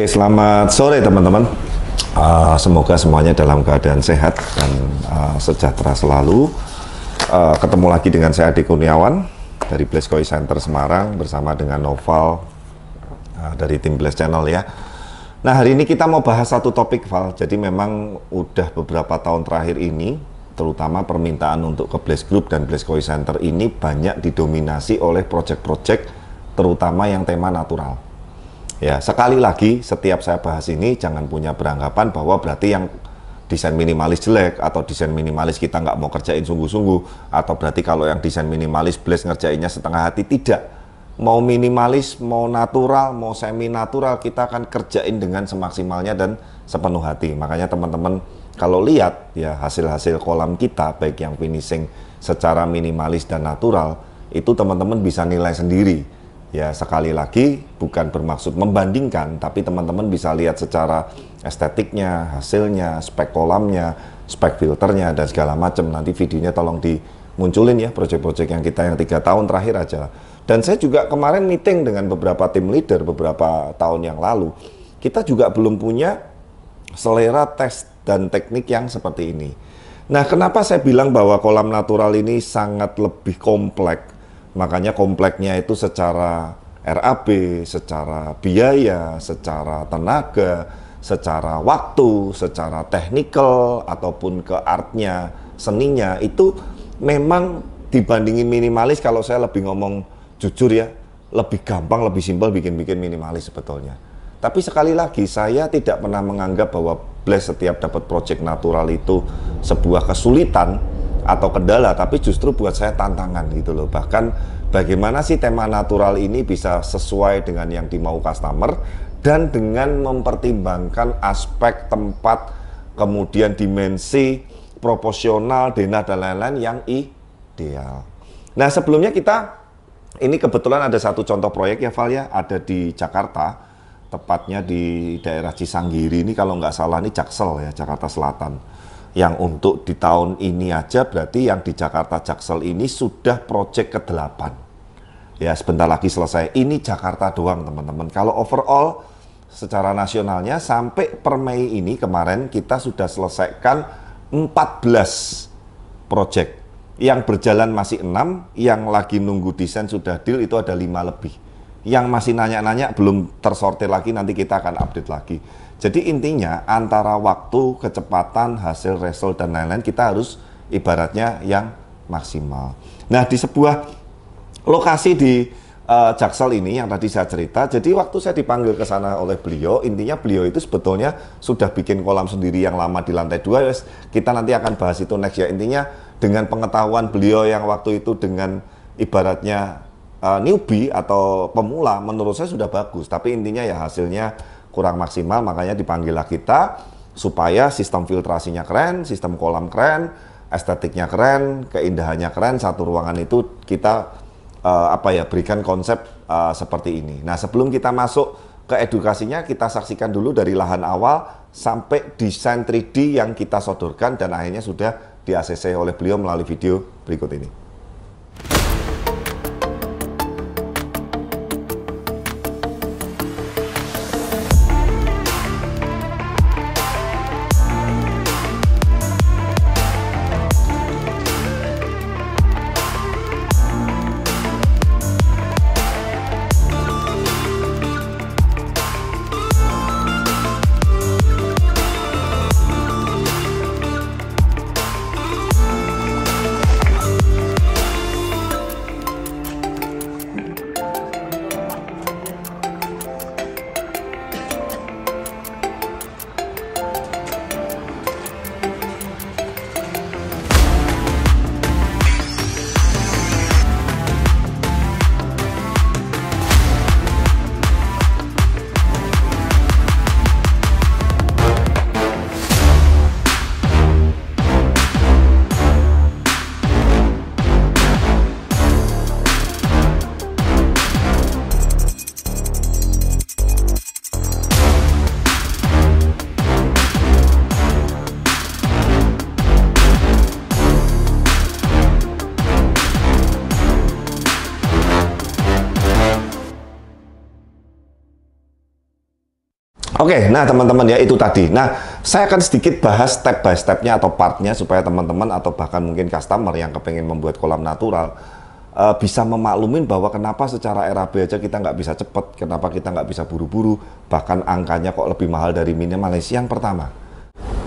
Selamat sore teman-teman. Semoga semuanya dalam keadaan sehat dan sejahtera selalu. Ketemu lagi dengan saya Adi Kurniawan dari Blaze Koi Center Semarang bersama dengan Noval dari tim Blaze Channel ya. Nah, hari ini kita mau bahas satu topik, Val. Jadi memang udah beberapa tahun terakhir ini, terutama permintaan untuk ke Blaze Group dan Blaze Koi Center ini banyak didominasi oleh project-project terutama yang tema natural. Ya, sekali lagi setiap saya bahas ini jangan punya beranggapan bahwa berarti yang desain minimalis jelek atau desain minimalis kita nggak mau kerjain sungguh-sungguh, atau berarti kalau yang desain minimalis Blaze ngerjainnya setengah hati. Tidak, mau minimalis, mau natural, mau semi natural, kita akan kerjain dengan semaksimalnya dan sepenuh hati. Makanya teman-teman kalau lihat ya hasil-hasil kolam kita, baik yang finishing secara minimalis dan natural, itu teman-teman bisa nilai sendiri. Ya, sekali lagi bukan bermaksud membandingkan, tapi teman-teman bisa lihat secara estetiknya, hasilnya, spek kolamnya, spek filternya, dan segala macam. Nanti videonya tolong dimunculin ya, project-project yang kita yang 3 tahun terakhir aja. Dan saya juga kemarin meeting dengan beberapa tim leader beberapa tahun yang lalu. Kita juga belum punya selera tes dan teknik yang seperti ini. Nah, kenapa saya bilang bahwa kolam natural ini sangat lebih kompleks? Makanya kompleksnya itu secara RAB, secara biaya, secara tenaga, secara waktu, secara technical, ataupun ke artnya, seninya, itu memang dibandingin minimalis. Kalau saya lebih ngomong jujur ya, lebih gampang, lebih simpel bikin minimalis sebetulnya. Tapi sekali lagi, saya tidak pernah menganggap bahwa Blaze setiap dapat project natural itu sebuah kesulitan atau kendala, tapi justru buat saya tantangan gitu loh. Bahkan bagaimana sih tema natural ini bisa sesuai dengan yang dimau customer dan dengan mempertimbangkan aspek tempat, kemudian dimensi, proporsional, denah dan lain-lain yang ideal. Nah, sebelumnya ini kebetulan ada satu contoh proyek ya Val ya, ada di Jakarta, tepatnya di daerah Cisanggiri ini, kalau nggak salah ini Jaksel ya, Jakarta Selatan. Yang untuk di tahun ini aja berarti yang di Jakarta Jaksel ini sudah project ke-8. Ya, sebentar lagi selesai. Ini Jakarta doang teman-teman. Kalau overall secara nasionalnya sampai per Mei ini kemarin kita sudah selesaikan 14 project. Yang berjalan masih 6, yang lagi nunggu desain sudah deal itu ada 5 lebih. Yang masih nanya-nanya belum tersortir lagi, nanti kita akan update lagi. Jadi intinya antara waktu, kecepatan, hasil, result, dan lain-lain kita harus ibaratnya yang maksimal. Nah, di sebuah lokasi di Jaksel ini yang tadi saya cerita, jadi waktu saya dipanggil ke sana oleh beliau, intinya beliau itu sebetulnya sudah bikin kolam sendiri yang lama di lantai 2. Kita nanti akan bahas itu next ya. Intinya dengan pengetahuan beliau yang waktu itu dengan ibaratnya newbie atau pemula, menurut saya sudah bagus. Tapi intinya ya hasilnya kurang maksimal, makanya dipanggillah kita supaya sistem filtrasinya keren, sistem kolam keren, estetiknya keren, keindahannya keren, satu ruangan itu kita berikan konsep seperti ini. Nah, sebelum kita masuk ke edukasinya, kita saksikan dulu dari lahan awal sampai desain 3D yang kita sodorkan dan akhirnya sudah di-ACC oleh beliau melalui video berikut ini. Oke, nah teman-teman ya itu tadi. Nah, saya akan sedikit bahas step by stepnya atau partnya supaya teman-teman atau bahkan mungkin customer yang kepengen membuat kolam natural bisa memaklumin bahwa kenapa secara RAB aja kita nggak bisa cepet, kenapa kita nggak bisa buru-buru, bahkan angkanya kok lebih mahal dari minimalis. Yang pertama,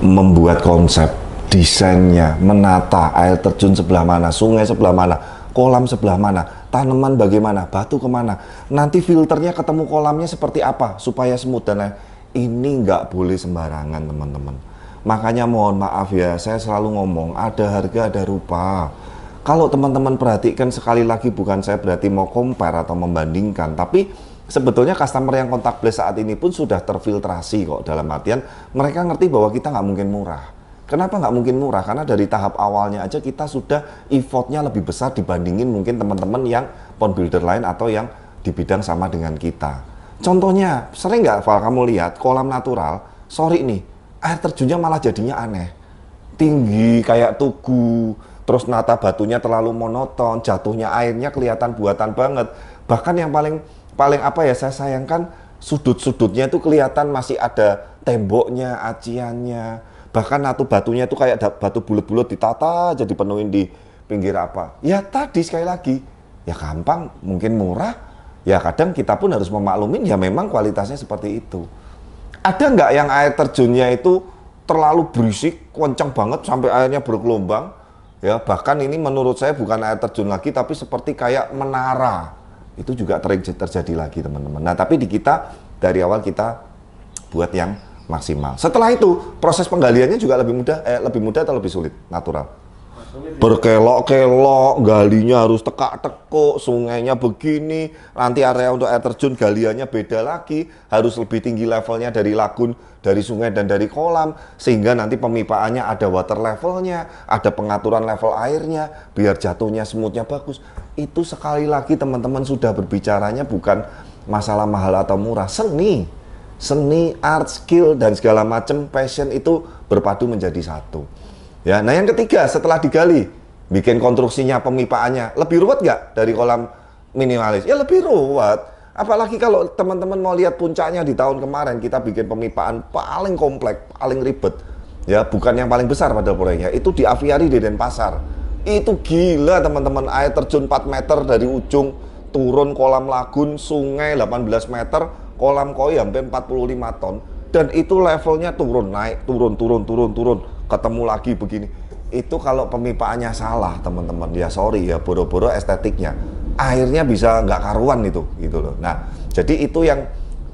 membuat konsep, desainnya, menata air terjun sebelah mana, sungai sebelah mana, kolam sebelah mana, tanaman bagaimana, batu kemana, nanti filternya ketemu kolamnya seperti apa supaya smooth dan lain. Ini nggak boleh sembarangan teman-teman. Makanya mohon maaf ya, saya selalu ngomong ada harga ada rupa. Kalau teman-teman perhatikan sekali lagi, bukan saya berarti mau compare atau membandingkan, tapi sebetulnya customer yang kontak Blaze saat ini pun sudah terfiltrasi kok, dalam artian mereka ngerti bahwa kita nggak mungkin murah. Kenapa nggak mungkin murah? Karena dari tahap awalnya aja kita sudah effortnya lebih besar dibandingin mungkin teman-teman yang pond builder lain atau yang di bidang sama dengan kita. Contohnya, sering nggak Val kamu lihat kolam natural, sorry nih, air terjunnya malah jadinya aneh. Tinggi kayak tugu, terus nata batunya terlalu monoton, jatuhnya airnya kelihatan buatan banget. Bahkan yang paling apa ya saya sayangkan, sudut-sudutnya itu kelihatan masih ada temboknya, aciannya. Bahkan natu batunya itu kayak batu bulat-bulat ditata jadi penuhin di pinggir apa. Ya tadi sekali lagi, ya gampang, mungkin murah. Ya kadang kita pun harus memaklumin ya memang kualitasnya seperti itu. Ada nggak yang air terjunnya itu terlalu berisik, kencang banget sampai airnya bergelombang? Ya bahkan ini menurut saya bukan air terjun lagi tapi seperti kayak menara. Itu juga terjadi lagi teman-teman. Nah tapi di kita dari awal kita buat yang maksimal. Setelah itu proses penggaliannya juga lebih mudah atau lebih sulit? Natural. Berkelok-kelok, galinya harus tekak-tekuk, sungainya begini, nanti area untuk air terjun galiannya beda lagi, harus lebih tinggi levelnya dari lagun, dari sungai dan dari kolam, sehingga nanti pemipaannya ada water levelnya, ada pengaturan level airnya, biar jatuhnya smoothnya bagus. Itu sekali lagi teman-teman sudah berbicaranya bukan masalah mahal atau murah, seni, art, skill, dan segala macam passion itu berpadu menjadi satu. Ya, nah yang ketiga setelah digali, bikin konstruksinya, pemipaannya, lebih ruwet nggak dari kolam minimalis? Ya lebih ruwet. Apalagi kalau teman-teman mau lihat puncaknya di tahun kemarin, kita bikin pemipaan paling kompleks, paling ribet. Ya, bukan yang paling besar pada proyeknya, itu di Aviari di Denpasar. Itu gila teman-teman, air terjun 4 meter dari ujung, turun kolam lagun, sungai 18 meter, kolam koi hampir 45 ton. Dan itu levelnya turun, naik, turun, ketemu lagi begini. Itu kalau pemipaannya salah teman-teman, ya sorry ya, boro-boro estetiknya. Airnya bisa nggak karuan itu, gitu loh. Nah, jadi itu yang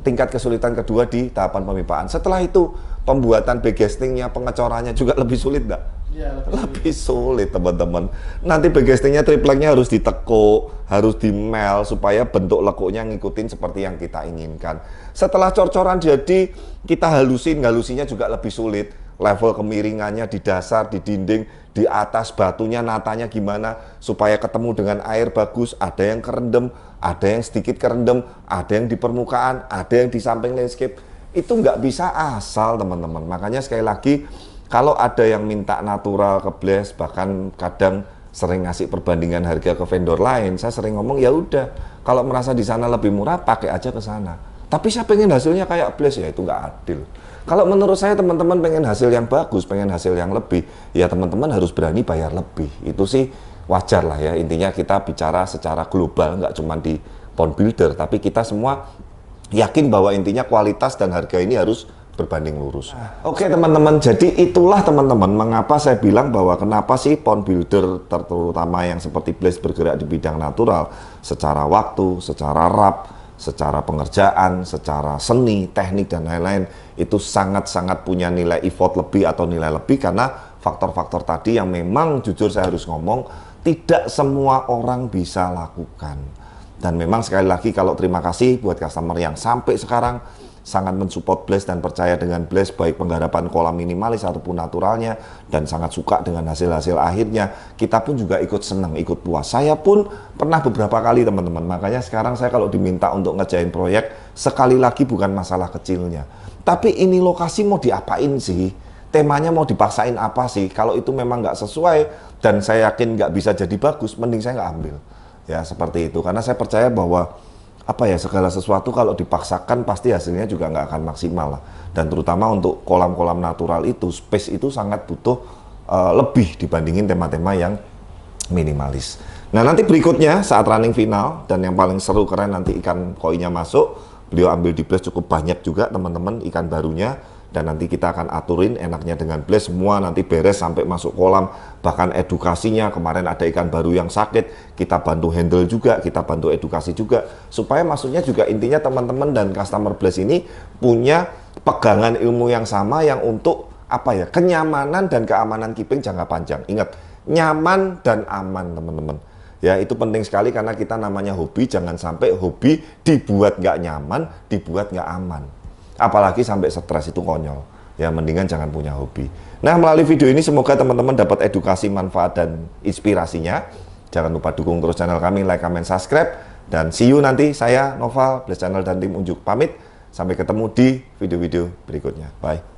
tingkat kesulitan kedua di tahapan pemipaan. Setelah itu, pembuatan backcastingnya, pengecorannya juga lebih sulit nggak? Ya, lebih sulit teman-teman. Nanti backcastingnya tripleknya harus ditekuk, harus dimel supaya bentuk lekuknya ngikutin seperti yang kita inginkan. Setelah cor-coran jadi, kita halusinya juga lebih sulit. Level kemiringannya di dasar, di dinding, di atas batunya, natanya gimana supaya ketemu dengan air bagus. Ada yang kerendam, ada yang sedikit kerendam, ada yang di permukaan, ada yang di samping landscape. Itu nggak bisa asal teman-teman. Makanya sekali lagi, kalau ada yang minta natural ke Blaze, bahkan kadang sering ngasih perbandingan harga ke vendor lain, saya sering ngomong ya udah, kalau merasa di sana lebih murah pakai aja ke sana. Tapi saya pengen hasilnya kayak Blaze, ya itu nggak adil. Kalau menurut saya teman-teman pengen hasil yang bagus, pengen hasil yang lebih, ya teman-teman harus berani bayar lebih. Itu sih wajar lah ya. Intinya kita bicara secara global, nggak cuma di pond builder, tapi kita semua yakin bahwa intinya kualitas dan harga ini harus berbanding lurus. Oke teman-teman, jadi itulah teman-teman mengapa saya bilang bahwa kenapa sih pond builder terutama yang seperti Blaze bergerak di bidang natural secara waktu, secara rap, secara pengerjaan, secara seni, teknik dan lain-lain itu sangat-sangat punya nilai effort lebih atau nilai lebih karena faktor-faktor tadi yang memang jujur saya harus ngomong tidak semua orang bisa lakukan. Dan memang sekali lagi kalau terima kasih buat customer yang sampai sekarang sangat mensupport Blaze dan percaya dengan Blaze baik penggarapan kolam minimalis ataupun naturalnya dan sangat suka dengan hasil-hasil akhirnya. Kita pun juga ikut senang, ikut puas. Saya pun pernah beberapa kali teman-teman, makanya sekarang saya kalau diminta untuk ngerjain proyek sekali lagi bukan masalah kecilnya, tapi ini lokasi mau diapain sih, temanya mau dipaksain apa sih. Kalau itu memang nggak sesuai dan saya yakin nggak bisa jadi bagus, mending saya nggak ambil ya, seperti itu. Karena saya percaya bahwa apa ya, segala sesuatu kalau dipaksakan pasti hasilnya juga nggak akan maksimal lah. Dan terutama untuk kolam-kolam natural itu, space itu sangat butuh lebih dibandingin tema-tema yang minimalis. Nah nanti berikutnya saat running final, dan yang paling seru keren nanti ikan koinya masuk, beliau ambil di blast cukup banyak juga teman-teman ikan barunya, dan nanti kita akan aturin enaknya dengan blast semua nanti beres sampai masuk kolam, bahkan edukasinya kemarin ada ikan baru yang sakit, kita bantu handle juga, kita bantu edukasi juga, supaya maksudnya juga intinya teman-teman dan customer blast ini punya pegangan ilmu yang sama yang untuk apa ya, kenyamanan dan keamanan keeping jangka panjang. Ingat, nyaman dan aman teman-teman. Ya itu penting sekali karena kita namanya hobi, jangan sampai hobi dibuat nggak nyaman, dibuat nggak aman. Apalagi sampai stres, itu konyol. Ya mendingan jangan punya hobi. Nah melalui video ini semoga teman-teman dapat edukasi, manfaat, dan inspirasinya. Jangan lupa dukung terus channel kami, like, comment, subscribe. Dan see you nanti, saya Noval, Blast Channel dan tim Unjuk pamit. Sampai ketemu di video-video berikutnya. Bye.